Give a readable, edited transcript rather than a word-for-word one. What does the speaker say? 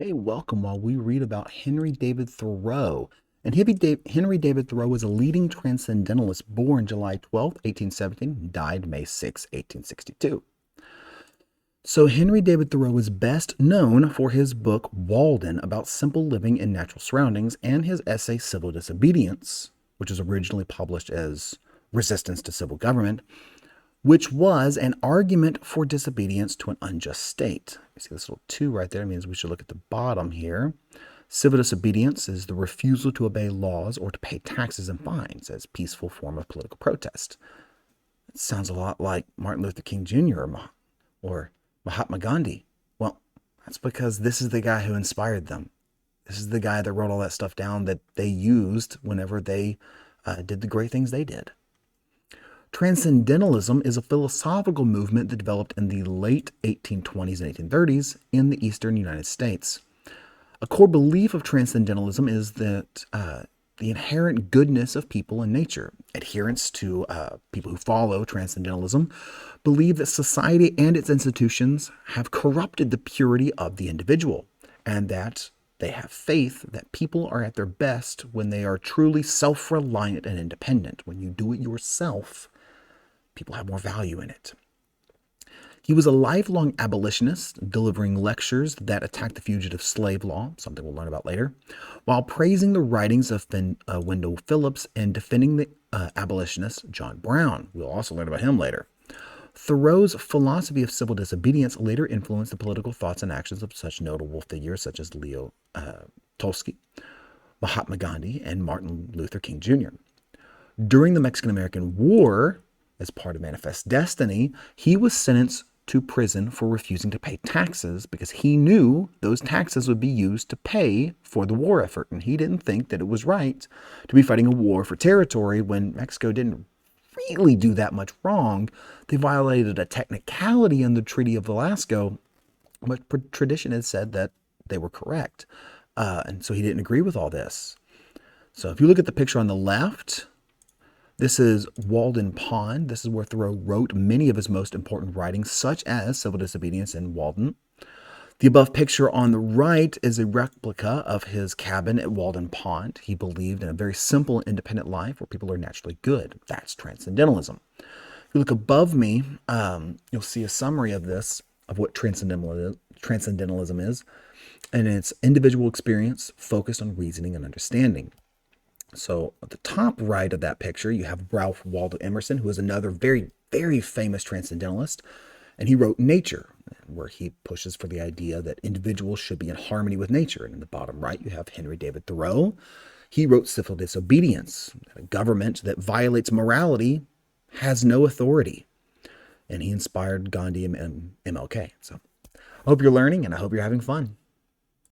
Hey, welcome while we read about Henry David Thoreau. And Henry David Thoreau was a leading transcendentalist born July 12th, 1817, died May 6th, 1862. So Henry David Thoreau is best known for his book Walden about simple living in natural surroundings and his essay Civil Disobedience, which was originally published as Resistance to Civil Government, which was an argument for disobedience to an unjust state. You see this little 2 right there? It means we should look at the bottom here. Civil disobedience is the refusal to obey laws or to pay taxes and fines as peaceful form of political protest. It sounds a lot like Martin Luther King Jr. or Mahatma Gandhi. Well, that's because this is the guy who inspired them. This is the guy that wrote all that stuff down that they used whenever they did the great things they did. Transcendentalism is a philosophical movement that developed in the late 1820s and 1830s in the eastern United States. A core belief of transcendentalism is that the inherent goodness of people and nature. Adherents to people who follow transcendentalism believe that society and its institutions have corrupted the purity of the individual, and that they have faith that people are at their best when they are truly self-reliant and independent. When you do it yourself, people have more value in it. He was a lifelong abolitionist, delivering lectures that attacked the fugitive slave law, something we'll learn about later, while praising the writings of Wendell Phillips and defending the abolitionist John Brown. We'll also learn about him later. Thoreau's philosophy of civil disobedience later influenced the political thoughts and actions of such notable figures such as Leo Tolstoy, Mahatma Gandhi, and Martin Luther King Jr. During the Mexican-American War, as part of Manifest Destiny, he was sentenced to prison for refusing to pay taxes because he knew those taxes would be used to pay for the war effort. And he didn't think that it was right to be fighting a war for territory when Mexico didn't really do that much wrong. They violated a technicality in the Treaty of Velasco, but tradition had said that they were correct. And so he didn't agree with all this. So if you look at the picture on the left, this is Walden Pond. This is where Thoreau wrote many of his most important writings, such as Civil Disobedience and Walden. The above picture on the right is a replica of his cabin at Walden Pond. He believed in a very simple, independent life where people are naturally good. That's transcendentalism. If you look above me, you'll see a summary of this, of what transcendentalism is, and it's individual experience focused on reasoning and understanding. So at the top right of that picture, you have Ralph Waldo Emerson, who is another very, very famous transcendentalist. And he wrote Nature, where he pushes for the idea that individuals should be in harmony with nature. And in the bottom right, you have Henry David Thoreau. He wrote Civil Disobedience. A government that violates morality has no authority. And he inspired Gandhi and MLK. So I hope you're learning, and I hope you're having fun.